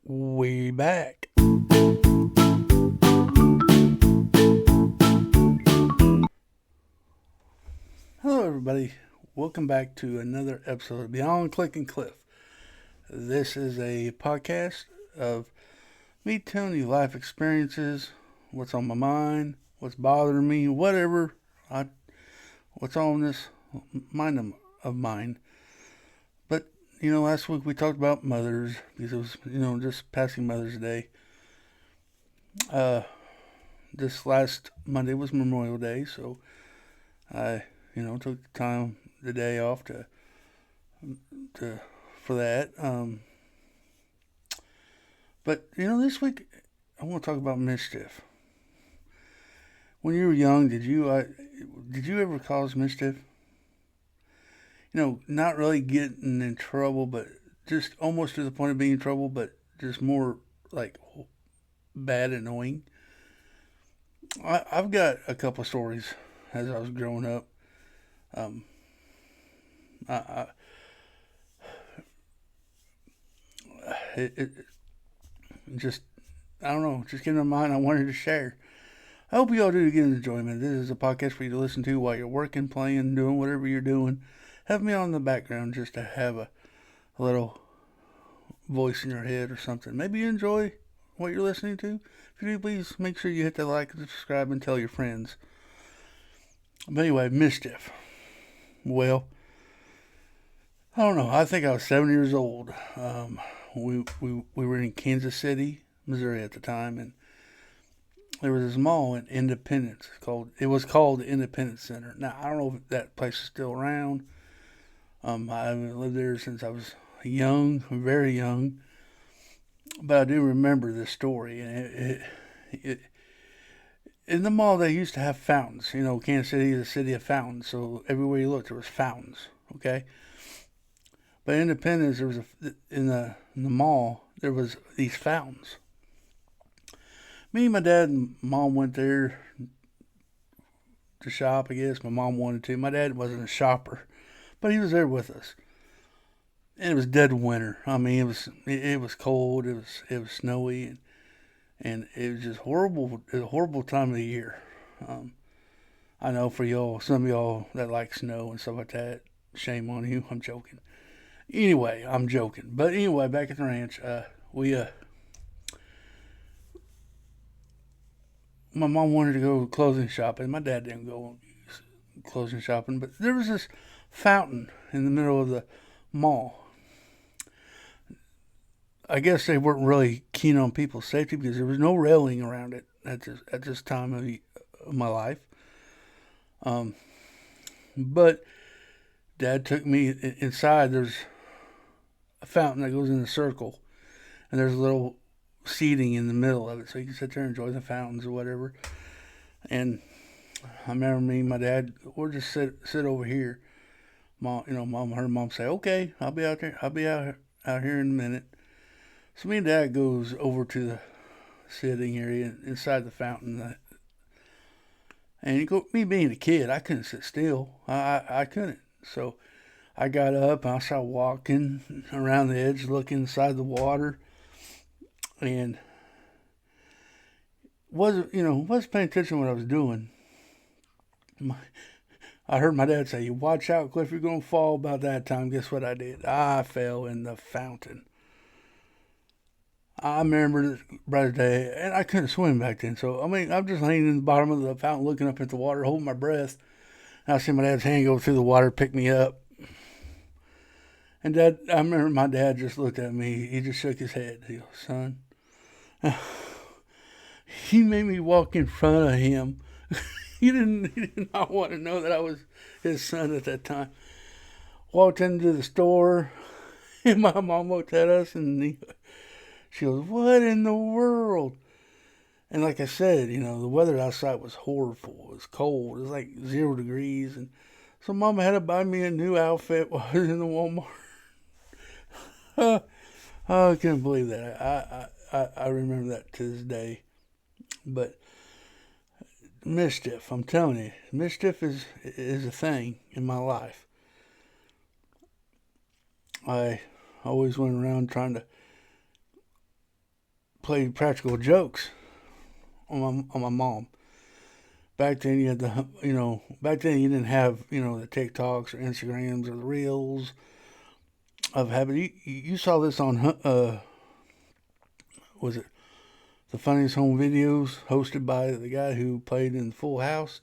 We back. Hello, everybody. Welcome back to another episode of Beyond Click and Cliff. This is a podcast of me telling you life experiences, what's on my mind, what's bothering me, what's on this mind of mine. But, last week we talked about mothers because it was, just passing Mother's Day. This last Monday was Memorial Day, so I, took the day off for that. But this week I want to talk about mischief. When you were young, did you ever cause mischief? Not really getting in trouble, but just almost to the point of being in trouble, but just more like bad, annoying. I've got a couple of stories as I was growing up. Um, I, it just, I don't know, just came to mind. I wanted to share. I hope you all do get enjoyment. This is a podcast for you to listen to while you're working, playing, doing whatever you're doing. Have me on in the background just to have a little voice in your head or something. Maybe you enjoy what you're listening to. If you do, please make sure you hit that like and subscribe and tell your friends. But anyway, mischief. Well, I don't know. I think I was 7 years old. We were in Kansas City, Missouri at the time, and there was this mall in Independence. It was called the Independence Center. Now I don't know if that place is still around. I haven't lived there since I was young, very young, but I do remember this story. And it in the mall they used to have fountains. Kansas City is a city of fountains, so everywhere you looked there was fountains. Okay, but Independence there was in the mall there was these fountains. Me, my dad, and mom went there to shop. I guess my mom wanted to. My dad wasn't a shopper, but he was there with us. And it was dead winter. I mean, it was cold. It was snowy, and it was just horrible. It was a horrible time of the year. I know for y'all, some of y'all that like snow and stuff like that. Shame on you. I'm joking. Anyway, I'm joking. But anyway, back at the ranch, we my mom wanted to go clothing shopping. My dad didn't go clothing shopping, but there was this fountain in the middle of the mall. I guess they weren't really keen on people's safety because there was no railing around it at this time of my life. Um, but Dad took me inside. There's a fountain that goes in a circle, and there's a little seating in the middle of it, so you can sit there and enjoy the fountains or whatever. And I remember me and my dad, we'll just sit over here. Mom heard mom say, "Okay, I'll be out there. I'll be out here in a minute." So me and Dad goes over to the sitting area inside the fountain, and me being a kid, I couldn't sit still. I couldn't. So I got up and I started walking around the edge, looking inside the water, and wasn't paying attention to what I was doing. I heard my dad say, "Watch out, Cliff, you're gonna fall." About that time, guess what I did? I fell in the fountain. I remember this bright day, and I couldn't swim back then. So, I mean, I'm just laying in the bottom of the fountain looking up at the water, holding my breath. And I see my dad's hand go through the water, pick me up. And I remember my dad just looked at me. He just shook his head. He goes, "Son," he made me walk in front of him. He did not want to know that I was his son at that time. Walked into the store, and my mom looked at us, and she goes, "What in the world?" And like I said, the weather outside was horrible. It was cold. It was like 0 degrees. And so Mama had to buy me a new outfit while I was in the Walmart. I couldn't believe that. I remember that to this day. But mischief, I'm telling you, mischief is a thing in my life. I always went around trying to played practical jokes on my mom. Back then you had back then you didn't have, the TikToks or Instagrams or the Reels of having, you saw this on, was it the Funniest Home Videos, hosted by the guy who played in Full House,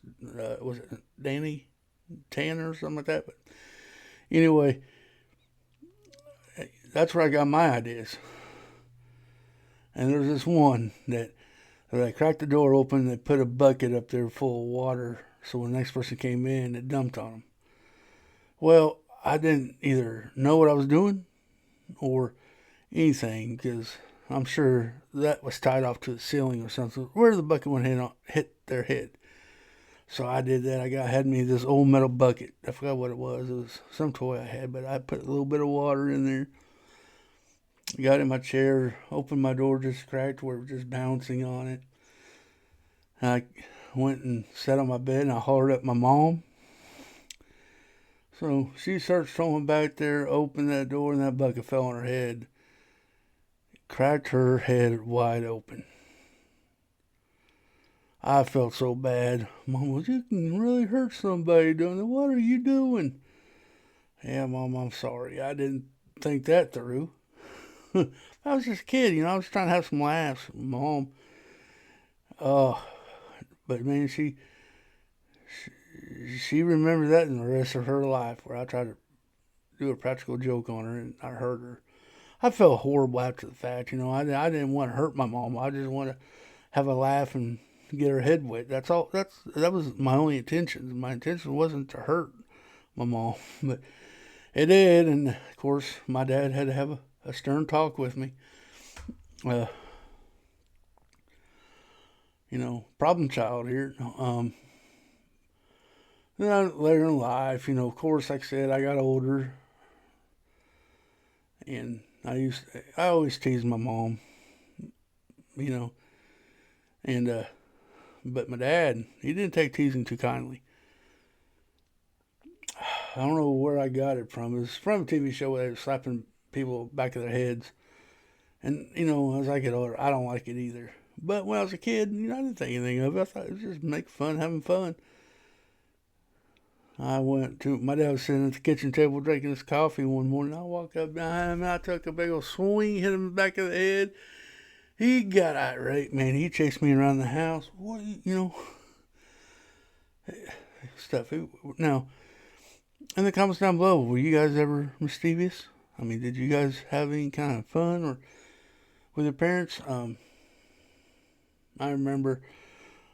was it Danny Tanner or something like that? But anyway, that's where I got my ideas. And there's this one that they cracked the door open, they put a bucket up there full of water, so when the next person came in, it dumped on them. Well, I didn't either know what I was doing or anything, because I'm sure that was tied off to the ceiling or something, where the bucket went hit their head. So I did that. Had me this old metal bucket. I forgot what it was. It was some toy I had, but I put a little bit of water in there. Got in my chair, opened my door just cracked where it was just bouncing on it. I went and sat on my bed and I hollered at my mom. So she starts throwing back there, opened that door, and that bucket fell on her head. Cracked her head wide open. I felt so bad. Mom was, you can really hurt somebody doing that. What are you doing? Yeah, Mom, I'm sorry. I didn't think that through. I was just a kid, I was trying to have some laughs. Mom, but man, she remembered that in the rest of her life, where I tried to do a practical joke on her and I hurt her. I felt horrible after the fact, I didn't want to hurt my mom. I just want to have a laugh and get her head wet. That's all. That was my only intention. My intention wasn't to hurt my mom, but it did. And of course, my dad had to have a stern talk with me. Problem child here. Then later in life, of course, like I said, I got older, and I always teased my mom, and but my dad, he didn't take teasing too kindly. I don't know where I got it from. It was from a TV show where they were slapping people back of their heads. And, as I get older, I don't like it either. But when I was a kid, I didn't think anything of it. I thought it was just making fun, having fun. My dad was sitting at the kitchen table drinking his coffee one morning. I walked up behind him and I took a big old swing, hit him in the back of the head. He got irate, man. He chased me around the house. What, stuff. Now, in the comments down below, were you guys ever mischievous? I mean, did you guys have any kind of fun or with your parents? I remember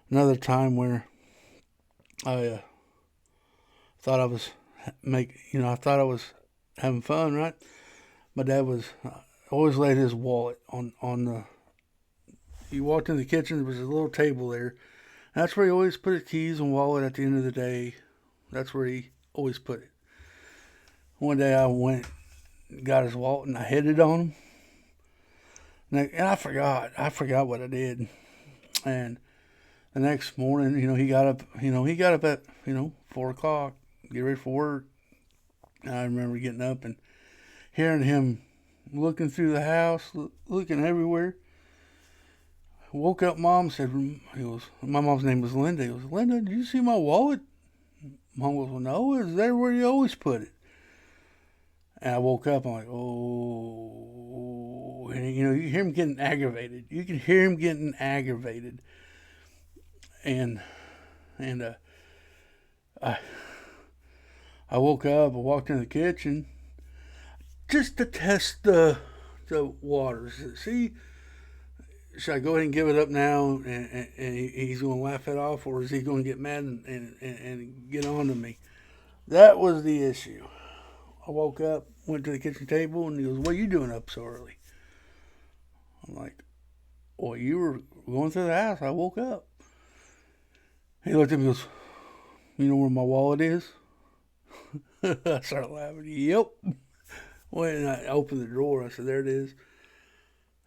another time where I thought I was having fun, right? My dad was always laid his wallet on the. You walked in the kitchen, there was a little table there. That's where he always put his keys and wallet at the end of the day. That's where he always put it. One day I went, got his wallet, and I hid it on him. And I forgot what I did. And the next morning, he got up at, 4 o'clock, get ready for work. And I remember getting up and hearing him looking through the house, looking everywhere. Woke up Mom, said, my mom's name was Linda. He goes, Linda, did you see my wallet? Mom goes, well, no, it's there where you always put it. And I woke up, I'm like, oh, and you hear him getting aggravated. You can hear him getting aggravated. And I woke up, I walked in the kitchen just to test the waters. See, should I go ahead and give it up now and he's going to laugh it off, or is he going to get mad and get on to me? That was the issue. I woke up, went to the kitchen table, and he goes, what are you doing up so early? I'm like, well, you were going through the house. I woke up. He looked at me and goes, you know where my wallet is? I started laughing. Yep. When I opened the drawer, I said, there it is.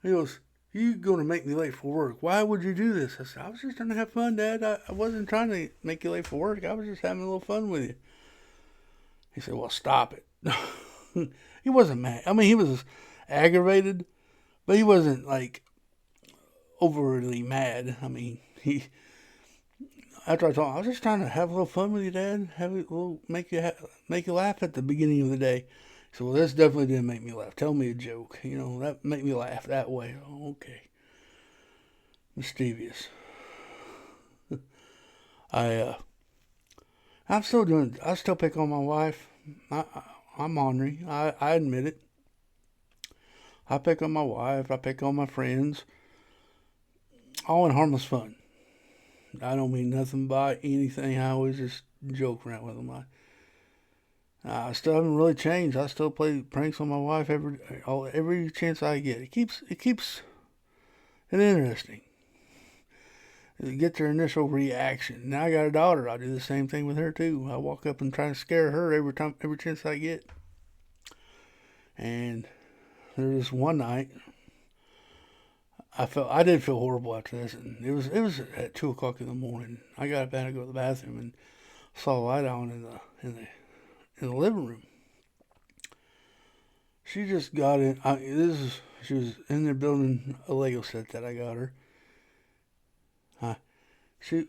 He goes, you're going to make me late for work. Why would you do this? I said, I was just trying to have fun, Dad. I wasn't trying to make you late for work. I was just having a little fun with you. He said, well, stop it. He wasn't mad. I mean, he was aggravated, but he wasn't like overly mad. I mean, after I told him, I was just trying to have a little fun with you, Dad. Have a little, make you laugh at the beginning of the day. So, well, this definitely didn't make me laugh. Tell me a joke. That make me laugh that way. Oh, okay. Mischievous. I I'm still doing. I still pick on my wife. I'm ornery. I admit it. I pick on my wife. I pick on my friends. All in harmless fun. I don't mean nothing by anything. I always just joke around with them. I still haven't really changed. I still play pranks on my wife every chance I get. It keeps it interesting. You get their initial reaction. Now I got a daughter. I do the same thing with her too. I walk up and try to scare her every chance I get. And there was one night I did feel horrible after this, and it was at 2 o'clock in the morning. I got up and to go to the bathroom and saw a light on in the living room. She just got in. She was in there building a Lego set that I got her. She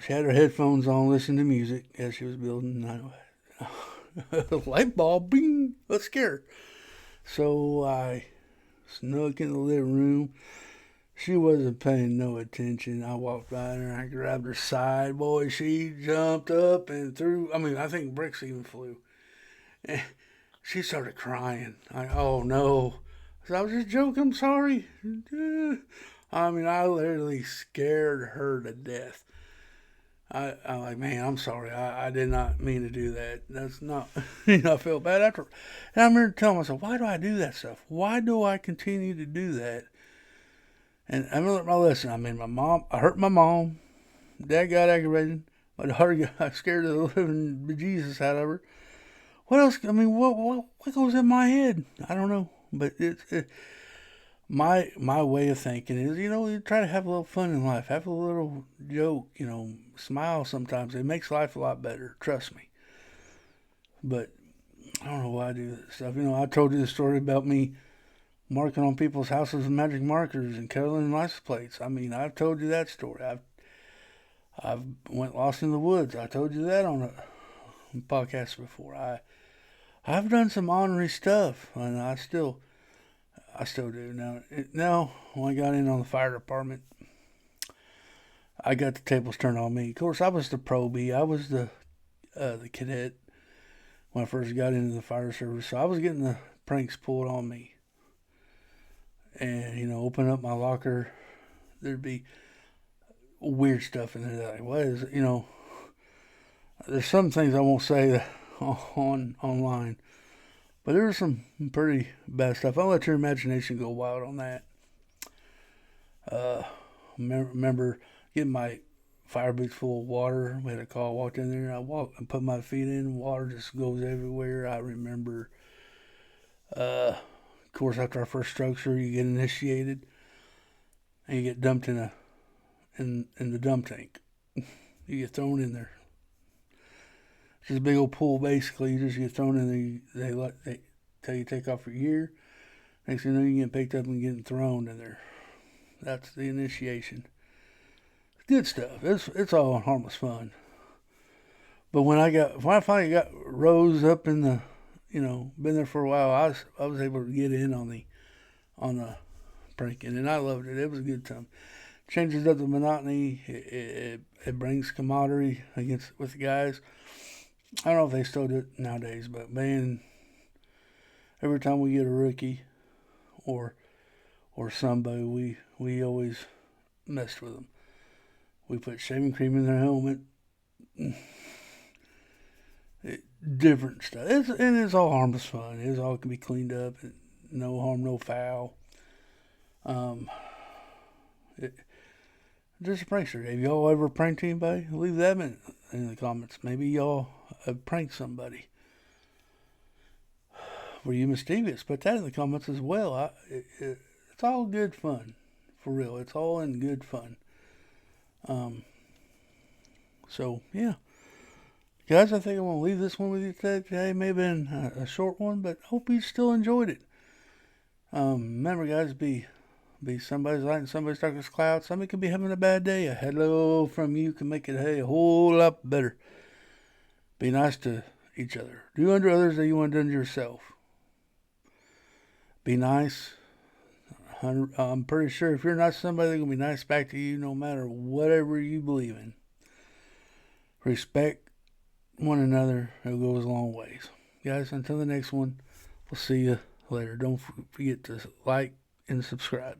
had her headphones on, listening to music as she was building. Light bulb, bing! Let's scare her. So I snuck in the living room. She wasn't paying no attention. I walked by her and I grabbed her side. Boy, she jumped up and threw. I mean, I think bricks even flew. And she started crying. Oh no. So I was just joking. I'm sorry. I mean, I literally scared her to death. I'm like, man, I'm sorry. I did not mean to do that. That's not, I felt bad after. And I remember telling myself, why do I do that stuff? Why do I continue to do that? And I learned my lesson. I mean, I hurt my mom. Dad got aggravated. My daughter got scared of the living bejesus out of her. What else? I mean, what goes in my head? I don't know. But my way of thinking is, you try to have a little fun in life, have a little joke, smile sometimes. It makes life a lot better. Trust me. But I don't know why I do this stuff. I told you the story about me marking on people's houses with magic markers and coloring license plates. I mean, I've told you that story. I've went lost in the woods. I told you that on a podcast before. I've done some ornery stuff, and I still do. Now, when I got in on the fire department, I got the tables turned on me. Of course, I was the probie. I was the cadet when I first got into the fire service, so I was getting the pranks pulled on me. And open up my locker, there'd be weird stuff in there. Like, what is it? There's some things I won't say online. But there's some pretty bad stuff. I'll let your imagination go wild on that. Remember getting my fire boots full of water. We had a call. Walked in there. I put my feet in. Water just goes everywhere. I remember. Of course, after our first structure, you get initiated, and you get dumped in the dump tank. You get thrown in there. It's just a big old pool, basically. You just get thrown in there. They tell you to take off your gear. Next thing you know, you get picked up and getting thrown in there. That's the initiation. Good stuff. It's all harmless fun. But when I finally got rose up in the, been there for a while, I was able to get in on the pranking, and I loved it. It was a good time. Changes up the monotony. It brings camaraderie with the guys. I don't know if they still do it nowadays, but man, every time we get a rookie or somebody, we always messed with them. We put shaving cream in their helmet. Different stuff. It's all harmless fun. It's all can be cleaned up. No harm, no foul. Just a prankster. Have y'all ever pranked anybody? Leave that in the comments. Maybe y'all have pranked somebody. Were you mischievous? Put that in the comments as well. It's all good fun. For real. It's all in good fun. So, yeah. Guys, I think I'm going to leave this one with you today. It may have been a short one, but hope you still enjoyed it. Remember, guys, be Be somebody's light and somebody's darkest cloud. Somebody could be having a bad day. A hello from you can make it a whole lot better. Be nice to each other. Do unto others that you want done to yourself. Be nice. I'm pretty sure if you're not somebody, they're going to be nice back to you no matter whatever you believe in. Respect one another. It goes a long ways. Guys, until the next one, we'll see you later. Don't forget to like and subscribe.